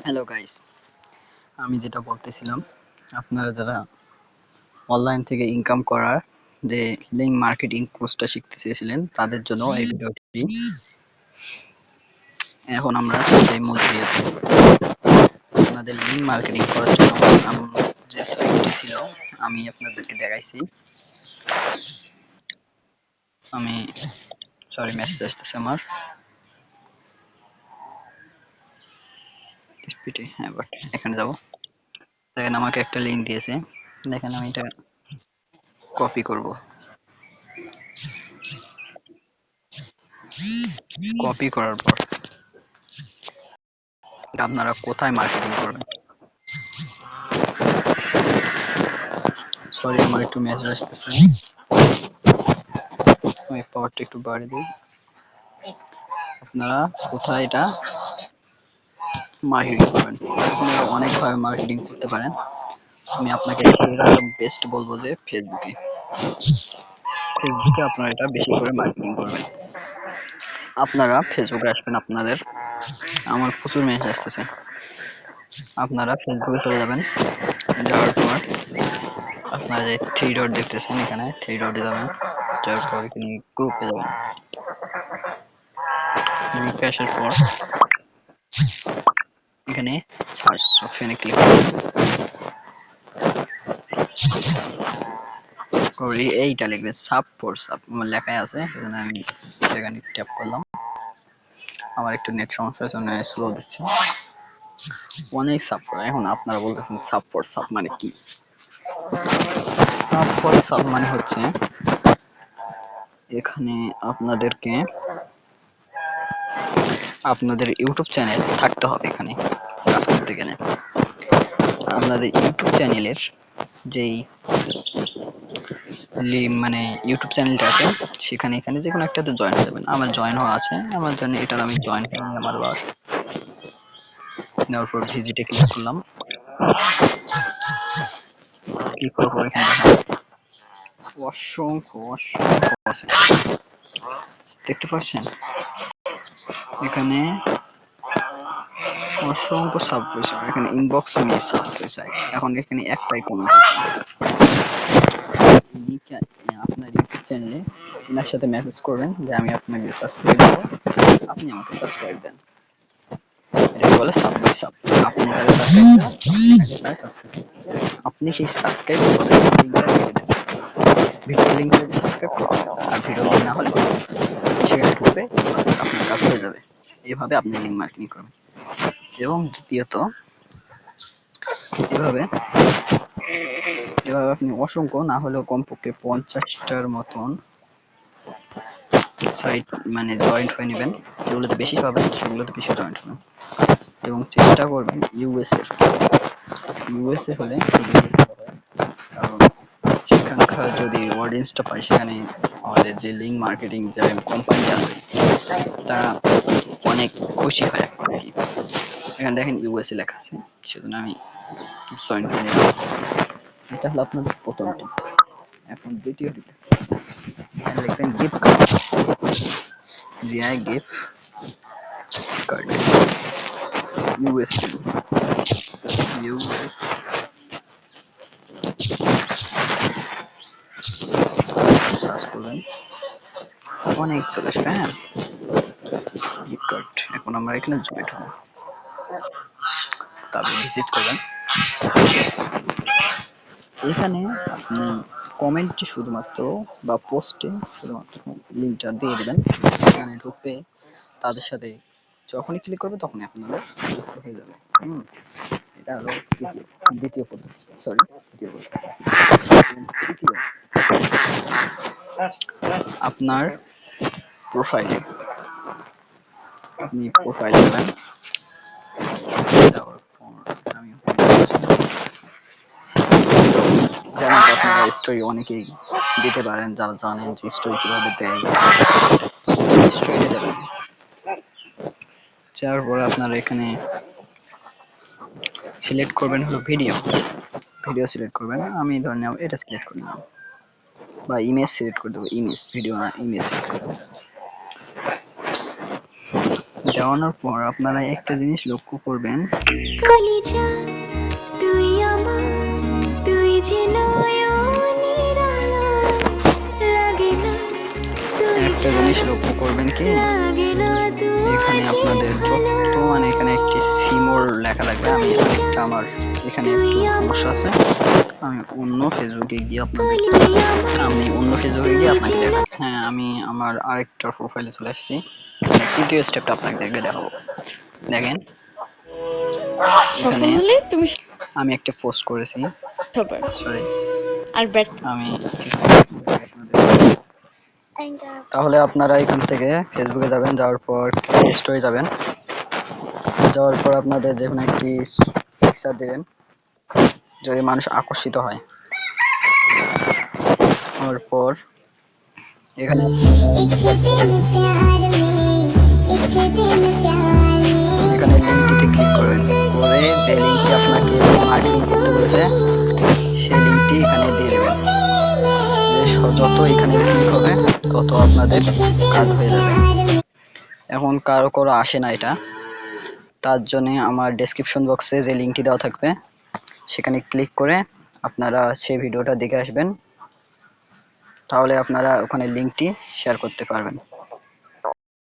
Hello guys, আমি যেটা বলতেছিলাম, আপনারা যারা অনলাইন থেকে ইনকাম করার যে লিঙ্ক মার্কেটিং কোর্সটা শিখতে চেয়েছিলেন তাদের জন্য এই ভিডিওটি। এখন আমরা সেই মূল ভিডিওতে আপনাদের লিঙ্ক মার্কেটিং করার জন্য যে সাইটটি ছিল আমি আপনাদেরকে দেখাইছি। আমি সরি মেসেজ আসতেছে আমার স্পিডে। হ্যাঁ, বাট এখানে যাব। দেখেন আমাকে একটা লিঙ্ক দিয়েছে, দেখেন আমি এটা কপি করব। কপি করার পর আপনারা কোথায় মার্কেটিং করবেন। সরি আমার একটু মেসেজ আসতেছে, আমি পাওয়ারটা একটু বাড়িয়ে দিই। আপনারা কোথায় এটা মার্কেটিং করবেন, আপনারা অনেকভাবে মার্কেটিং করতে পারেন। আমি আপনাকে বেস্ট বলবো যে ফেসবুকে আপনারা এটা বেশি করে মার্কেটিং করবেন। আপনারা ফেসবুকে আসবেন, আপনাদের আমার প্রচুর মেসেজ আসতেছে। আপনারা ফেসবুকে চলে যাবেন, যাওয়ার পর আপনারা যে থ্রি ডট দেখতেছেন এখানে থ্রি ডটে যাবেন, যাওয়ার পর এখানে গ্রুপে যাবেন। গ্রুপে আসার পর এখানে সার্চ অপশনে ক্লিক করবেন। এইটা লিখবে সাব ফর সাব লেখাই আছে, সেজন্য আমি সেখানে ট্যাপ করলাম। আমার একটু নেট সমস্যা আছে, স্লো দিচ্ছে। অনেক সাব ফর। এখন আপনারা বলতেছেন সাব ফর সাব মানে কি? সাব ফর সাব মানে হচ্ছে এখানে আপনাদেরকে আপনাদের ইউটিউব চ্যানেল থাকতে হবে। এখানে কাজ করতে গেলে আপনাদের ইউটিউব চ্যানেলের যেই মানে ইউটিউব চ্যানেলটা আছে সেখানে এখানে যে কোনো একটাতে জয়েন হয়ে যাবেন। আমার জয়েন হওয়া আছে, আমার জন্য এটা আমি জয়েন করে নিলাম। আমার নেওয়ার পর ভিজিটে ক্লিক করলাম। ক্লিক করার পর এখানে অসংখ্য আছে, দেখতে পাচ্ছেন এখানে অসংখ্য সাব রয়েছে। এখানে ইনবক্স মেসেজ আছে, এখন এখানে একটাই কমেন্ট আপনার ইউটিউব চ্যানেলে এনার সাথে মেসেজ করবেন যে আমি আপনাকে সাবস্ক্রাইব দেবো, আপনি আমাকে সাবস্ক্রাইব দেন। এটাকে বলে সাব বাই সাব। আপনি তাহলে আপনি সেই সাবস্ক্রাইব ভিডিও লিঙ্ক যদি সাবস্ক্রাইব করবেন, আর ভিডিও লিঙ্ক না হলে সেখানে ঢুকবে, আপনার কাজ হয়ে যাবে। এইভাবে আপনি লিঙ্ক মার্কেটিং করবেন। এবং দ্বিতীয়ত এভাবে আপনি অসংখ্য না হলেও কমপক্ষে 50টার মতন সাইট মানে জয়েন্ট হয়ে নেবেন। যেগুলোতে বেশি পাবেন সেগুলোতে বেশি জয়েন্ট হবেন এবং চেষ্টা করবেন ইউএসএ হলে, কারণ সেখানকার যদি অডিয়েন্সটা পাই সেখানে আমাদের যে লিঙ্ক মার্কেটিং যে কোম্পানি আছে তারা অনেক খুশি হয় আর কি। এখানে দেখেন ইউএসএ লেখা আছে, সেজন্য আমি জয়েন করে নিলাম। এটা হলো আপনাদের প্রথম টিপ। এখন দ্বিতীয় টিপ লিখবেন gift card. GI gift card USA search করবেন, অনেক চলে আসবে। হ্যাঁ, গিফট কার্ড। এখন আমরা এখানে জয়েন্ট হবো, তারপর ভিজিট করবেন। এখানে আপনি কমেন্টে শুধুমাত্র বা পোস্টে শুধুমাত্র লিঙ্কটা দিয়ে দেবেন, এখানে ঢুকবে। তাদের সাথে যখনই ক্লিক করবে তখনই আপনাদের যুক্ত হয়ে যাবে। এটা হলো দ্বিতীয় পদ্ধতি। সরি, তৃতীয় পদ্ধতি। তৃতীয়, আপনার প্রোফাইলে আপনি প্রোফাইল দেবেন। আমি যেমন আপনারা স্টোরি অনেকেই দিতে পারেন, যারা জানেন যে স্টোরি কিভাবে দেয়, স্টোরি দেবেন। যার পরে আপনারা এখানে সিলেক্ট করবেন হলো ভিডিও সিলেক্ট করবেন। আমি ধরে নিলাম এটা সিলেক্ট করে নিলাম, বা ইমেজ সিলেক্ট করে দেবো। ইমেজ, ভিডিও না, ইমেজ সিলেক্ট করে দেবো। দেওয়ানোর পর আপনারা একটা জিনিস লক্ষ্য করবেন, কলিজা তুই আমার, তুই যে নয়নের আলো, লাগে না তুই একটা জিনিস লক্ষ্য করবেন কি লাগে না তুই এখানে আপনাদের যত মানে এখানে একটি সিমোর লেখা লাগবে। আমি আরেকটা আমার এখানে একটু সমস্যা আছে, আমি অন্য ফেসবুকে গিয়ে আপনাদের দেখাবো। হ্যাঁ, আমি আমার আরেকটা প্রোফাইলে চলে আসছি, তৃতীয় স্টেপটা আপনাকে দেখাবো। দেখেন সফল এখানে হলে তুমি আমি একটা পোস্ট করেছি, সবার সরি আর ব্যর্থ আমি তাহলে আপনারা এখান থেকে ফেসবুকে যাবেন, যাওয়ার পর স্টোরি যাবেন, যাওয়ার পর আপনাদের যেকোনো একটি পিকচার দেবেন যদি মানুষ আকর্ষিত হয়। তারপর এখানে লিঙ্কটিতে ক্লিক করবেন, করে যে লিঙ্কটি আপনাকে মার্কেটিং করতে বলেছে সেই লিঙ্কটি এখানে দিয়ে দেবেন। যত এখানে ক্লিক হবে তত আপনাদের কাজ হয়ে যাবে। এখন কারো আসে না এটা, তার জন্য আমার ডেসক্রিপশন বক্সে যে লিঙ্কটি দেওয়া থাকবে সেখানে ক্লিক করে আপনারা সেই ভিডিওটা দেখে আসবেন, তাহলে আপনারা ওখানে লিঙ্কটি শেয়ার করতে পারবেন।